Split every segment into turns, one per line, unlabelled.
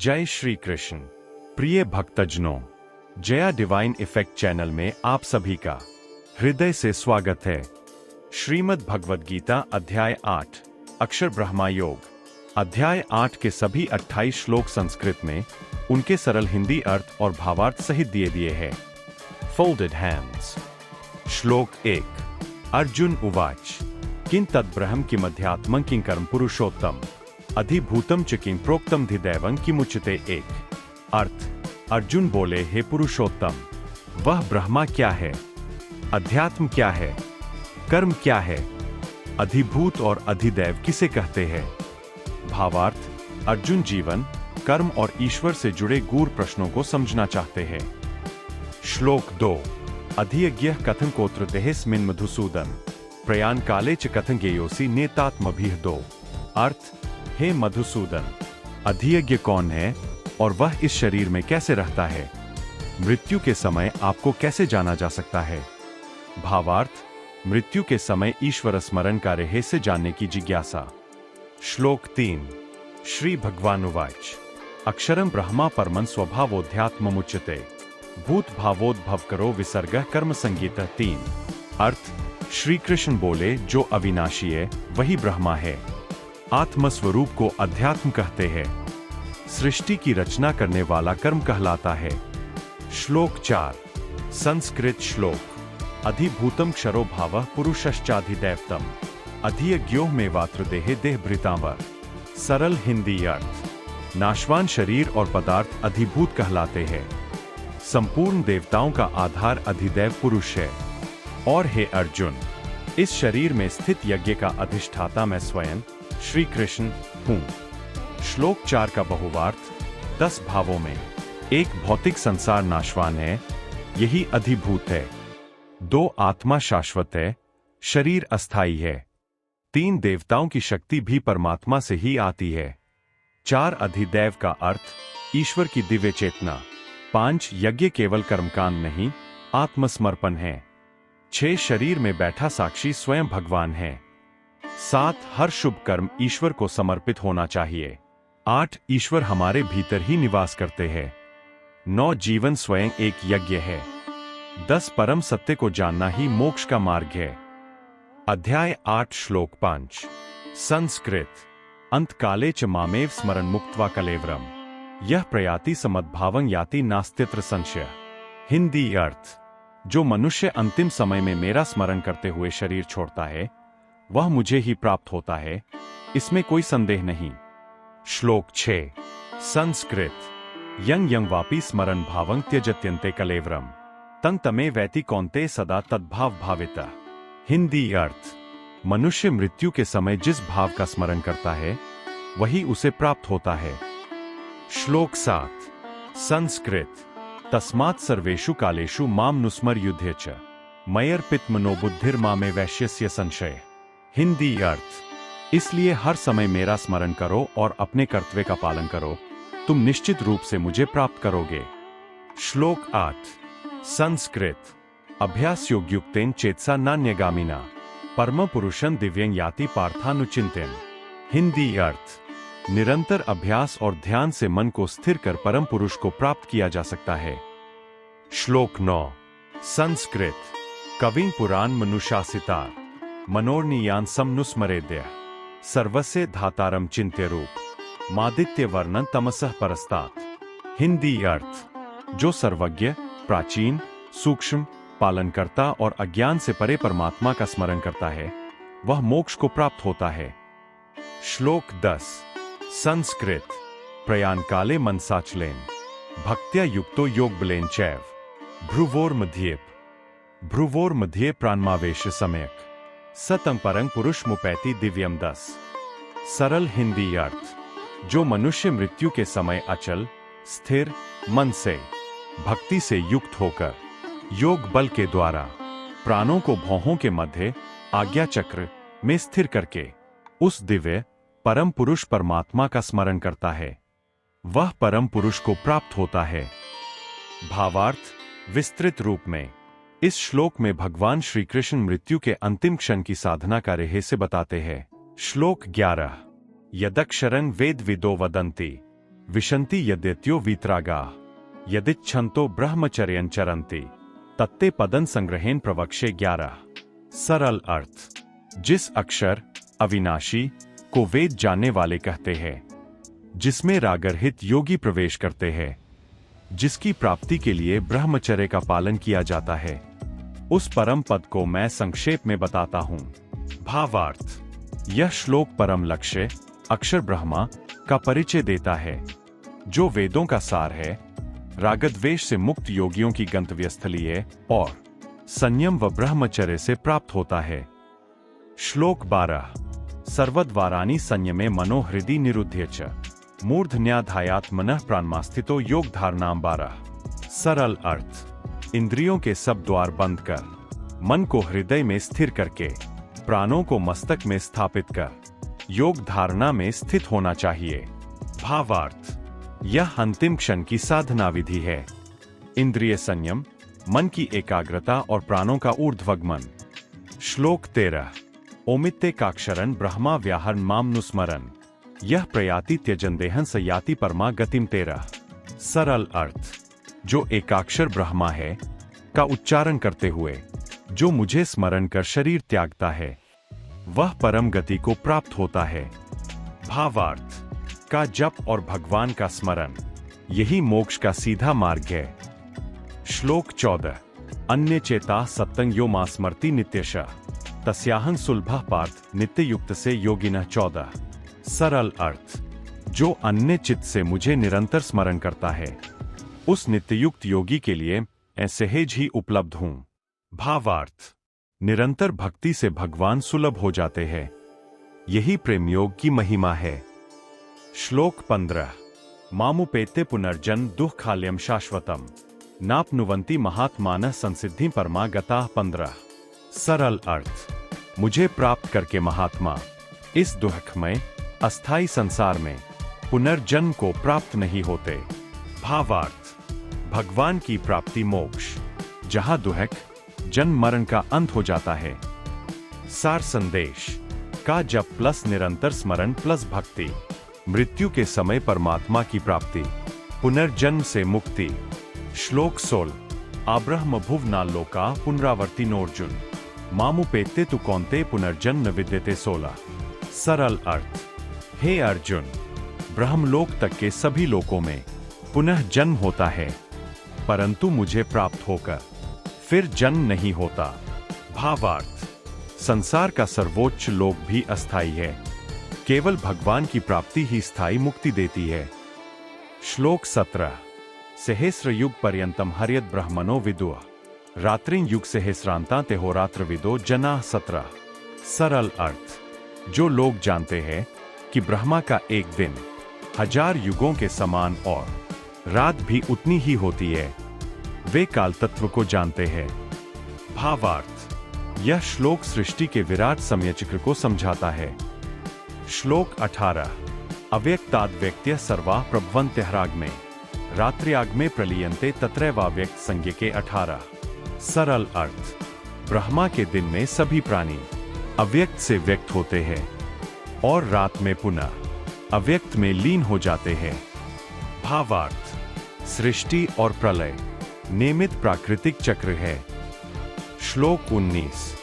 जय श्री कृष्ण। प्रिय भक्तजनों, जया डिवाइन इफेक्ट चैनल में आप सभी का हृदय से स्वागत है। श्रीमद् भगवद गीता अध्याय 8 अक्षर ब्रह्मा योग, अध्याय 8 के सभी 28 श्लोक संस्कृत में उनके सरल हिंदी अर्थ और भावार्थ सहित दिए हैं। Folded hands. श्लोक 1। अर्जुन उवाच किं तद्ब्रह्म किमध्यात्मं किं कर्म पुरुषोत्तम अधिभूतम च किं प्रोक्तम धिदैवं किमुच्यते। एक अर्थ। अर्जुन बोले, हे पुरुषोत्तम, वह ब्रह्मा क्या है, अध्यात्म क्या है, कर्म क्या है, अधिभूत और अधिदैव किसे कहते हैं। भावार्थ। अर्जुन जीवन, कर्म और ईश्वर से जुड़े गूढ़ प्रश्नों को समझना चाहते हैं। श्लोक 2। अधियज्ञः कथं कोत्र देहेऽस्मिन् मधुसूदन प्रयाण काले च कथं ज्ञेयोऽसि नेतात्मभिः दो। अर्थ। हे मधुसूदन, अधियज्ञ कौन है और वह इस शरीर में कैसे रहता है, मृत्यु के समय आपको कैसे जाना जा सकता है। भावार्थ। मृत्यु के समय ईश्वर स्मरण का रहस्य जानने की जिज्ञासा। श्लोक 3। श्री भगवानुवाच अक्षरं ब्रह्मा परमं स्वभावोऽध्यात्ममुच्यते भूत भावोद्भव करो विसर्गः कर्म संगीतः। 3 अर्थ। श्री कृष्ण बोले, जो अविनाशी है वही ब्रह्मा है, आत्मस्वरूप को अध्यात्म कहते हैं, सृष्टि की रचना करने वाला कर्म कहलाता है। श्लोक 4। संस्कृत श्लोक। अधिभूतम क्षरो भावः पुरुषश्चाधिदैवतम अधियज्ञो में वात्रदेहे देहभृतांवर। सरल हिंदी अर्थ। नाशवान शरीर और पदार्थ अधिभूत कहलाते हैं, संपूर्ण देवताओं का आधार अधिदैव पुरुष है। और हे अर्जुन, इस शरीर में स्थित यज्ञ का अधिष्ठाता मैं स्वयं श्री कृष्ण हूं। श्लोक 4 का बहुवार्थ। 10 भावों में एक भौतिक संसार नाशवान है, यही अधिभूत है। 2 आत्मा शाश्वत है, शरीर अस्थायी है। 3 देवताओं की शक्ति भी परमात्मा से ही आती है। 4 अधिदैव का अर्थ ईश्वर की दिव्य चेतना। 5 यज्ञ केवल कर्मकांड नहीं, आत्मसमर्पण है। 6 शरीर में बैठा साक्षी स्वयं भगवान है। 7 हर शुभ कर्म ईश्वर को समर्पित होना चाहिए। 8 ईश्वर हमारे भीतर ही निवास करते हैं। 9 जीवन स्वयं एक यज्ञ है। 10 परम सत्य को जानना ही मोक्ष का मार्ग है। अध्याय 8 श्लोक 5। संस्कृत। अंतकाले च मामेव स्मरन् मुक्त्वा कलेवरम यह प्रयाति समद्भावं याति नास्त्यत्र संशय। हिंदी अर्थ। जो मनुष्य अंतिम समय में मेरा स्मरण करते हुए शरीर छोड़ता है वह मुझे ही प्राप्त होता है, इसमें कोई संदेह नहीं। श्लोक 6। संस्कृत। यं यं वापि स्मरन् भावं त्यजत्यन्ते कलेवरम तं तमे वैति कौन्ते सदा तद्भाव भावितः। हिंदी अर्थ। मनुष्य मृत्यु के समय जिस भाव का स्मरण करता है वही उसे प्राप्त होता है। श्लोक 7। संस्कृत। तस्मात् सर्वेषु कालेषु मां नुस्मर युध्ये च मयर्पित मनोबुद्धिर्मामे वैश्यस्य संशय। हिंदी अर्थ। इसलिए हर समय मेरा स्मरण करो और अपने कर्तव्य का पालन करो, तुम निश्चित रूप से मुझे प्राप्त करोगे। श्लोक 8। संस्कृत। अभ्यास योग्युक्तेन चेतसा नान्यगामिना परम पुरुषं दिव्यं याति पार्थानुचिंतेन। हिंदी अर्थ। निरंतर अभ्यास और ध्यान से मन को स्थिर कर परम पुरुष को प्राप्त किया जा सकता है। श्लोक 9। संस्कृत। कविं पुराण मनुशासितार मनोर्नियान समनुस्मरेद्य सर्वस्य धातारम चिंत्य रूप मादित्य वर्णन तमसः परस्तात्। हिंदी अर्थ। जो सर्वज्ञ, प्राचीन, सूक्ष्म, पालनकर्ता और अज्ञान से परे परमात्मा का स्मरण करता है वह मोक्ष को प्राप्त होता है। श्लोक 10। संस्कृत। प्रयाण काले मनसाचलेन भक्त्या युक्तो योगबलेन चैव भ्रुवोर मध्ये प्राणमावेश सम्यक सतं परं पुरुष मुपैति दिव्यम। 10 सरल हिंदी अर्थ। जो मनुष्य मृत्यु के समय अचल, स्थिर मन से भक्ति से युक्त होकर योग बल के द्वारा प्राणों को भौहों के मध्य आज्ञा चक्र में स्थिर करके उस दिव्य परम पुरुष परमात्मा का स्मरण करता है वह परम पुरुष को प्राप्त होता है। भावार्थ। विस्तृत रूप में इस श्लोक में भगवान श्री कृष्ण मृत्यु के अंतिम क्षण की साधना का रहस्य बताते हैं। श्लोक 11। यदक्षरं वेद विदो वदन्ति विशन्ति यद्यत्यो वीतरागाः यदिच्छन्तो ब्रह्मचर्यं चरन्ति तत्ते पदं संग्रहेन प्रवक्षे 11। सरल अर्थ। जिस अक्षर अविनाशी को वेद जानने वाले कहते हैं, जिसमें रागरहित योगी प्रवेश करते हैं, जिसकी प्राप्ति के लिए ब्रह्मचर्य का पालन किया जाता है, उस परम पद को मैं संक्षेप में बताता हूं। भावार्थ। यह श्लोक परम लक्ष्य अक्षर ब्रह्मा का परिचय देता है, जो वेदों का सार है, रागद्वेष से मुक्त योगियों की गंतव्यस्थली है और संयम व ब्रह्मचर्य से प्राप्त होता है। श्लोक 12। सर्वद्वाराणि संयमे मनो हृदि निरुध्य च मूर्धन्याधायात् मनः प्राणमास्थितो योग धारणाम 12। सरल अर्थ। इंद्रियों के सब द्वार बंद कर, मन को हृदय में स्थिर करके, प्राणों को मस्तक में स्थापित कर, योग धारणा में स्थित होना चाहिए। भावार्थ। यह अंतिम क्षण की साधना विधि है। इंद्रिय संयम, मन की एकाग्रता और प्राणों का ऊर्ध्वगमन। श्लोक 13। ओमित्येकाक्षरं ब्रह्मा व्याहरण माम नुस्मरन् यह प्रयाति त्यजन देहन स याति परमा गतिम 13। सरल अर्थ। जो एकाक्षर ब्रह्मा है का उच्चारण करते हुए जो मुझे स्मरण कर शरीर त्यागता है, वह परम गति को प्राप्त होता है। भावार्थ। का जप और भगवान का स्मरण, यही मोक्ष का सीधा मार्ग है। श्लोक 14। अन्य चेता सत्तं यो मा स्मर्ति नित्यशः तस्याहं सुलभः पार्थ नित्य युक्त से योगिनः 14। सरल अर्थ। जो अन्य चित्त से मुझे निरंतर स्मरण करता है, उस नित्ययुक्त योगी के लिए मैं सहज ही उपलब्ध हूं। भावार्थ। निरंतर भक्ति से भगवान सुलभ हो जाते हैं, यही प्रेम योग की महिमा है। श्लोक 15। मामुपेत्य पुनर्जन्म दुःखालयं शाश्वतम् नाप्नुवन्ति महात्मानः संसिद्धिं परमा गताः 15। सरल अर्थ। मुझे प्राप्त करके महात्मा इस दुःखमय अस्थाई संसार में पुनर्जन्म को प्राप्त नहीं होते। भावार्थ। भगवान की प्राप्ति मोक्ष, जहां दुख जन्म मरण का अंत हो जाता है। सार संदेश। का जप प्लस निरंतर स्मरण प्लस भक्ति, मृत्यु के समय परमात्मा की प्राप्ति, पुनर्जन्म से मुक्ति। श्लोक 16। आब्रह्म भुवनाल लोका पुनरावर्ती नोर्जुन मामुपेत्ते तु कौन्ते पुनर्जन्म न विद्यते 16। सरल अर्थ। हे अर्जुन, ब्रह्मलोक तक के सभी लोकों में पुनः जन्म होता है, परंतु मुझे प्राप्त होकर फिर जन्म नहीं होता। भावार्थ। संसार का सर्वोच्च लोक भी अस्थाई है, केवल भगवान की प्राप्ति ही स्थायी मुक्ति देती है। श्लोक 17। सहस्र युग पर्यंतम हर्यद ब्रह्मणो विदुः रात्रिं युग सहस्रांता तेहोरात्र विदो जना 17। सरल अर्थ। जो लोग जानते हैं कि ब्रह्मा का एक दिन 1000 युगों के समान और रात भी उतनी ही होती है, वे काल तत्व को जानते हैं। भावार्थ। यह श्लोक सृष्टि के विराट समय चक्र को समझाता है। श्लोक 18। अव्यक्ताद्व्यक्त्य सर्वा प्रभवन्त्यः रागमे रात्र्यागमे प्रलीयन्ते तत्रैवाव्यक्त संज्ञ के 18। सरल अर्थ। ब्रह्मा के दिन में सभी प्राणी अव्यक्त से व्यक्त होते हैं और रात में पुनः अव्यक्त में लीन हो जाते हैं। भावार्थ। सृष्टि और प्रलय नियमित प्राकृतिक चक्र है। श्लोक 19।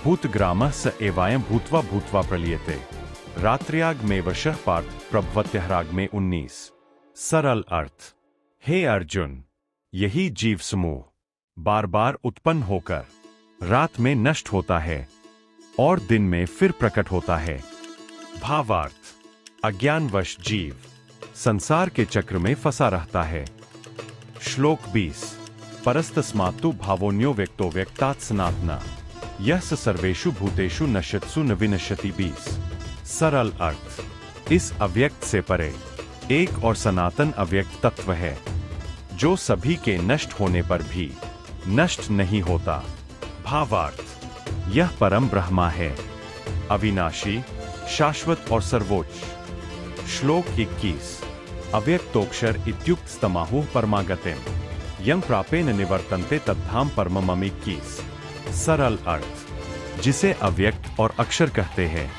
भूतग्रामः स एवायं भूत्वा भूत्वा प्रलीयते रात्र्यागमे वशः पार्थ प्रभवत्यः रागमे 19। सरल अर्थ। हे अर्जुन, यही जीव समूह बार बार उत्पन्न होकर रात में नष्ट होता है और दिन में फिर प्रकट होता है। भावार्थ। अज्ञानवश जीव संसार के चक्र में फंसा रहता है। श्लोक 20। परस्तस्मात्तु भावोन्यो व्यक्तो व्यक्तात् सनातना यह सर्वेषु भूतेषु नश्यत्सु न विनश्यति 20। सरल अर्थ। इस अव्यक्त से परे एक और सनातन अव्यक्त तत्व है, जो सभी के नष्ट होने पर भी नष्ट नहीं होता। भावार्थ। यह परम ब्रह्मा है, अविनाशी, शाश्वत और सर्वोच्च। श्लोक 21। अव्यक्तोक्षर इत्युक्त स्तमाहुः परमागतिम् यं प्रापेन निवर्तन्ते तद्धाम परमम् 21। सरल अर्थ। जिसे अव्यक्त और अक्षर कहते हैं,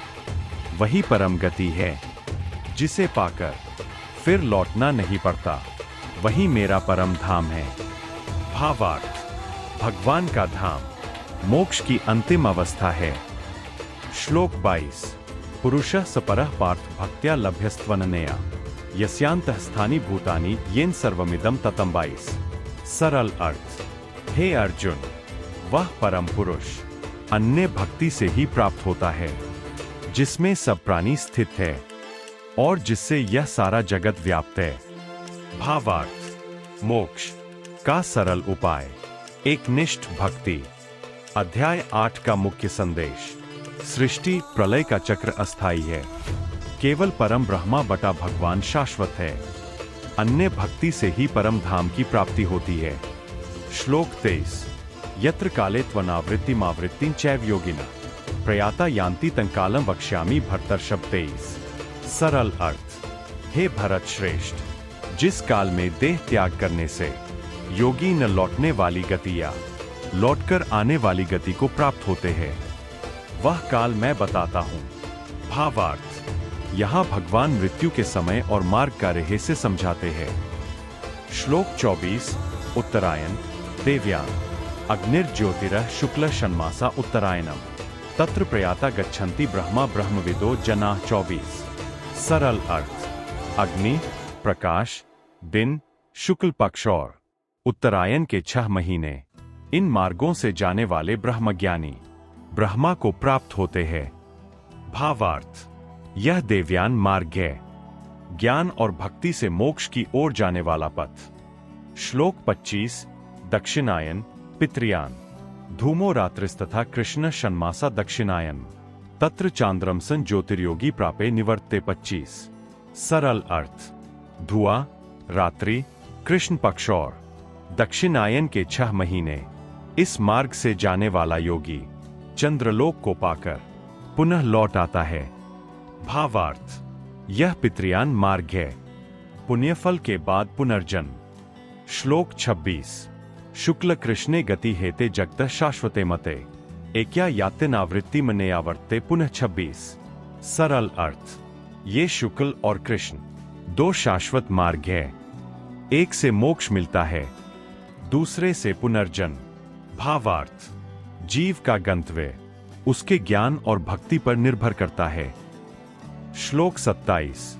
वही परम गति है, जिसे पाकर फिर लौटना नहीं पड़ता। वही मेरा परम धाम है। भावार्थ, भगवान का धाम मोक्ष की अंतिम अवस्था है। श्लोक 22। पुरुषः सपरः पार्थ भक्त्या लभ्यस्त्वननया यस्यांतः स्थानि भूतानि येन सर्वमिदं ततं। 22। सरल अर्थ, हे अर्जुन, वह परम पुरुष अन्य भक्ति से ही प्राप्त होता है जिसमें सब प्राणी स्थित है और जिससे यह सारा जगत व्याप्त है। भावार्थ, मोक्ष का सरल उपाय, एकनिष्ठ भक्ति। अध्याय 8 का मुख्य संदेश। सृष्टि प्रलय का चक्र अस्थायी है। केवल परम ब्रह्मा बटा भगवान शाश्वत है। अन्य भक्ति से ही परम धाम की प्राप्ति होती है। श्लोक 23। यत्र काले त्वनावृत्तिमावृत्तिं चैव योगिनः प्रयाता यान्ति तंकालम वक्ष्यामि भर्तर्षभ 23। सरल अर्थ, हे भरत श्रेष्ठ, जिस काल में देह त्याग करने से योगी न लौटने वाली गति या लौटकर आने वाली गति को प्राप्त होते हैं, वह काल मैं बताता हूं। भावार्थ, यहां भगवान मृत्यु के समय और मार्ग का रहस्य समझाते हैं। श्लोक 24। उत्तरायण देव्यान अग्निर्ज्योतिरः शुक्ल षण्मासा उत्तरायणम तत्र प्रयाता गच्छन्ति ब्रह्मा ब्रह्मविदो जनाः 24। सरल अर्थ, अग्नि, प्रकाश, दिन, शुक्ल पक्ष और उत्तरायण के 6 महीने, इन मार्गों से जाने वाले ब्रह्मज्ञानी ब्रह्मा को प्राप्त होते हैं। भावार्थ, यह देवयान मार्ग है, ज्ञान और भक्ति से मोक्ष की ओर जाने वाला पथ। श्लोक 25। दक्षिणायन पितृयान धूमो रात्रिस्तथा कृष्ण षण्मासा दक्षिणायन तत्र चांद्रमसन ज्योतिर्योगी प्रापे निवर्ते 25। सरल अर्थ, धुआं, रात्रि, कृष्ण पक्ष और दक्षिणायन के 6 महीने, इस मार्ग से जाने वाला योगी चंद्रलोक को पाकर पुनः लौट आता है। भावार्थ, यह पितृयान मार्ग है, पुण्यफल के बाद पुनर्जन्म। श्लोक 26। शुक्ल कृष्णे गति हेते जगतः शाश्वते मते एक्या यात्यनावृत्ति मनेयावर्ते पुनः 26। सरल अर्थ, ये शुक्ल और कृष्ण 2 शाश्वत मार्ग है। एक से मोक्ष मिलता है, दूसरे से पुनर्जन्म। भावार्थ, जीव का गंतव्य उसके ज्ञान और भक्ति पर निर्भर करता है। श्लोक 27।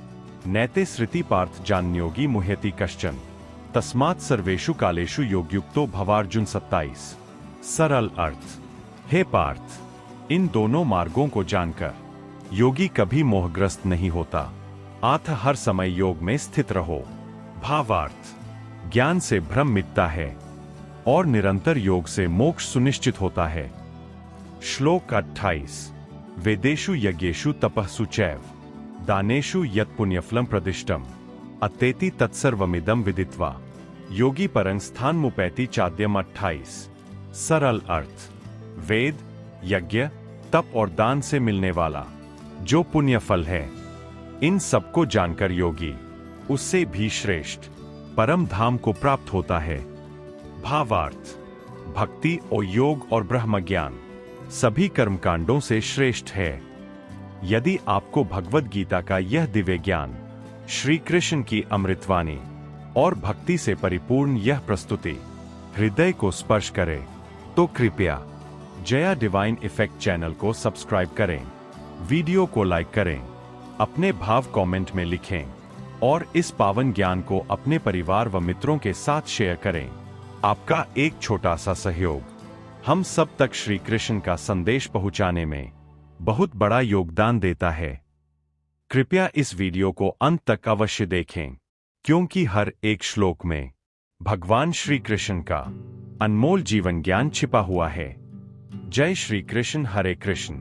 नैते श्रुति पार्थ जान्योगी मुह्यति कश्चन तस्मात् सर्वेषु कालेषु योगयुक्तो भवार्जुन 27। सरल अर्थ, हे पार्थ, इन दोनों मार्गों को जानकर योगी कभी मोहग्रस्त नहीं होता, अतः हर समय योग में स्थित रहो। भावार्थ, ज्ञान से भ्रम मिटता है और निरंतर योग से मोक्ष सुनिश्चित होता है। श्लोक 28। वेदेषु यज्ञेषु तपःसु चैव दानेषु यत् पुण्यफलं प्रदिष्टम् अतेति तत्सर्वमिदं विदित्वा योगी परं स्थानमुपैति चाद्यम 28। सरल अर्थ, वेद, यज्ञ, तप और दान से मिलने वाला जो पुण्य फल है, इन सबको जानकर योगी उससे भी श्रेष्ठ परम धाम को प्राप्त होता है। भावार्थ, भक्ति और योग और ब्रह्म ज्ञान सभी कर्मकांडों से श्रेष्ठ है। यदि आपको भगवद गीता का यह दिव्य ज्ञान, श्री कृष्ण की अमृतवाणी और भक्ति से परिपूर्ण यह प्रस्तुति हृदय को स्पर्श करे, तो कृपया जया डिवाइन इफेक्ट चैनल को सब्सक्राइब करें, वीडियो को लाइक करें, अपने भाव कमेंट में लिखें और इस पावन ज्ञान को अपने परिवार व मित्रों के साथ शेयर करें। आपका एक छोटा सा सहयोग हम सब तक श्री कृष्ण का संदेश पहुंचाने में बहुत बड़ा योगदान देता है। कृपया इस वीडियो को अंत तक अवश्य देखें, क्योंकि हर एक श्लोक में भगवान श्री कृष्ण का अनमोल जीवन ज्ञान छिपा हुआ है। जय श्री कृष्ण, हरे कृष्ण।